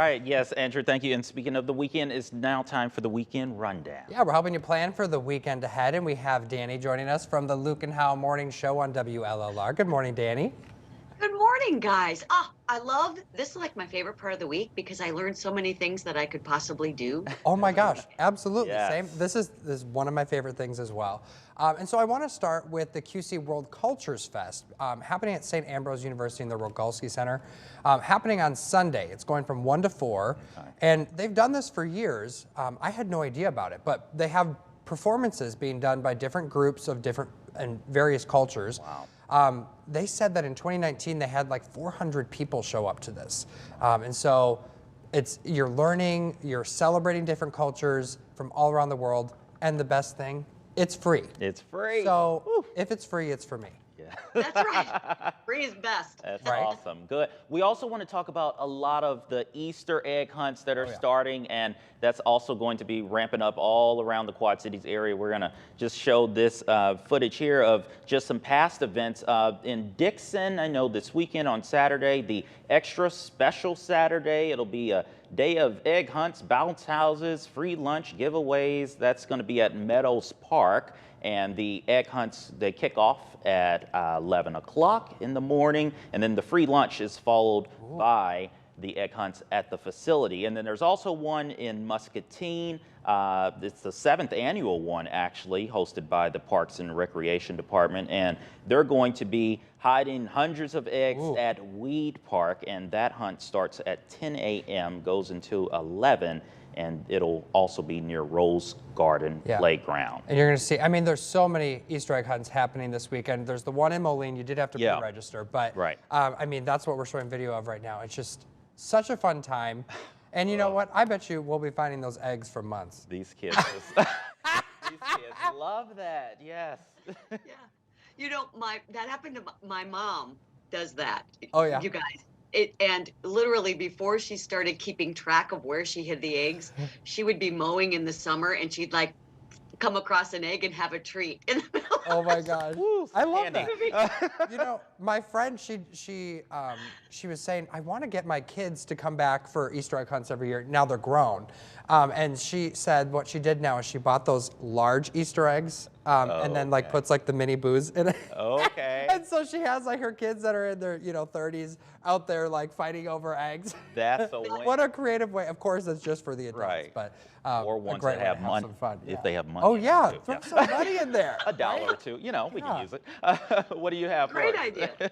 All right, yes, Andrew, thank you. And speaking of the weekend, it's now time for the weekend rundown. Yeah, we're helping you plan for the weekend ahead, and we have Danny joining us from the Luke and Howell Morning Show on WLLR. Good morning, Danny. Good morning, guys. I love this is like my favorite part of the week because I learned so many things that I could possibly do. Oh my gosh, absolutely. Yes. Same. This is one of my favorite things as well. And so I want to start with the QC World Cultures Fest happening at St. Ambrose University in the Rogalski Center, happening on Sunday. It's going from 1 to 4, and they've done this for years. I had no idea about it, but they have performances being done by different groups of different and various cultures. Wow. They said that in 2019 they had like 400 people show up to this, and so you're learning, you're celebrating different cultures from all around the world, and the best thing, it's free. It's free. So if it's free, it's for me. Yeah. That's right. Free is best. That's Right. awesome. Good. We also want to talk about a lot of the Easter egg hunts that are starting, and that's also going to be ramping up all around the Quad Cities area. We're going to just show this footage here of just some past events in Dixon. I know this weekend on Saturday, the extra special Saturday, it'll be a day of egg hunts, bounce houses, free lunch giveaways. That's going to be at Meadows Park. And the egg hunts, they kick off at 11 o'clock in the morning, and then the free lunch is followed by the egg hunts at the facility. And then there's also one in Muscatine. It's the 7th annual one, actually, hosted by the Parks and Recreation Department, and they're going to be hiding hundreds of eggs at Weed Park, and that hunt starts at 10 a.m., goes until 11, and it'll also be near Rose Garden Playground. And you're going to see, I mean, there's so many Easter egg hunts happening this weekend. There's the one in Moline. You did have to pre-register, but I mean, that's what we're showing video of right now. It's just such a fun time. And you know what? I bet you we'll be finding those eggs for months. These kids, these kids love that. Yes. Yeah. You know, that happened to my mom. Does that? Oh yeah. You guys. And literally before she started keeping track of where she hid the eggs, she would be mowing in the summer and she'd like come across an egg and have a treat in the middle. Oh my gosh. I love Candy. that. You know, my friend, she was saying, I want to get my kids to come back for Easter egg hunts every year. Now they're grown. And she said what she did now is she bought those large Easter eggs and then like puts like the mini booze in it. Okay. And so she has like her kids that are in their 30s out there like fighting over eggs. That's a win. What a creative way. Of course, it's just for the adults, Right. but Or ones that have money, if they have money. Oh yeah, too. throw some money in there. A dollar or two, you know, we can use it. What do you have Great for us? idea.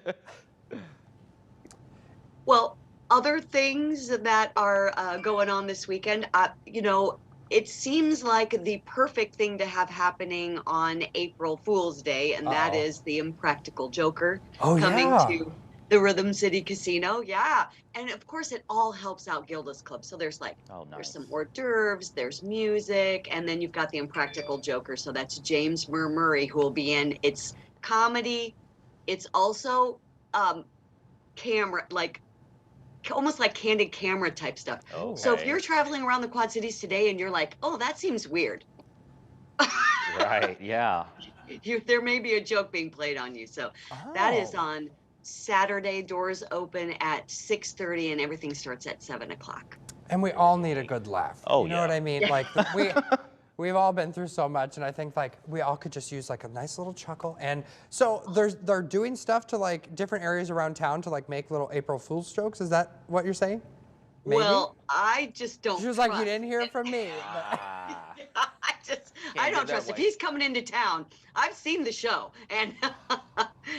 Well, other things that are going on this weekend, you know, it seems like the perfect thing to have happening on April Fool's Day, and that is the Impractical Joker coming to the Rhythm City Casino. Yeah. And of course, it all helps out Gilda's Club. So there's like, there's some hors d'oeuvres, there's music, and then you've got the Impractical Joker. So that's James Murray who will be in. It's comedy. It's also camera, like almost like candid camera type stuff. So if you're traveling around the Quad Cities today and you're like, oh, that seems weird. Right, yeah. There may be a joke being played on you. So that is on Saturday. Doors open at 6:30 and everything starts at 7 o'clock. And we all need a good laugh. Oh, you know what I mean? Like we've all been through so much, and I think like we all could just use like a nice little chuckle. And so they're doing stuff to like different areas around town to like make little April Fool's jokes. Is that what you're saying? Maybe? Well, I just don't. She was like, you didn't hear it from me. I don't trust. If he's coming into town, I've seen the show, and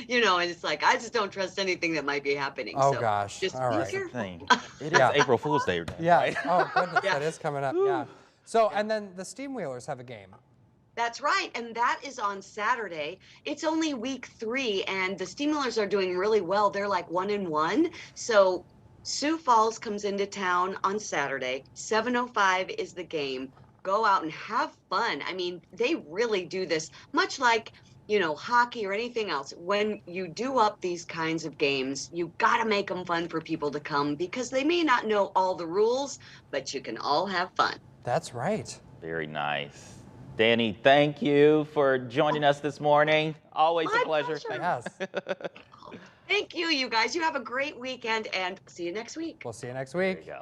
you know, and it's like I just don't trust anything that might be happening. Oh so gosh! just all be right. careful. It is April Fool's Day today. Yeah. Right? Oh goodness, that is coming up. Yeah. So and then the Steamwheelers have a game. That's right, and that is on Saturday. It's only week 3, and the Steamwheelers are doing really well. They're like 1-1. So Sioux Falls comes into town on Saturday. 7:05 is the game. Go out and have fun. I mean, they really do this much like, you know, hockey or anything else. When you do up these kinds of games, you got to make them fun for people to come because they may not know all the rules, but you can all have fun. That's right. Very nice. Danny, thank you for joining us this morning. Always My a pleasure. pleasure. Yes. Thank you, you guys. You have a great weekend, and see you next week. We'll see you next There week. you go.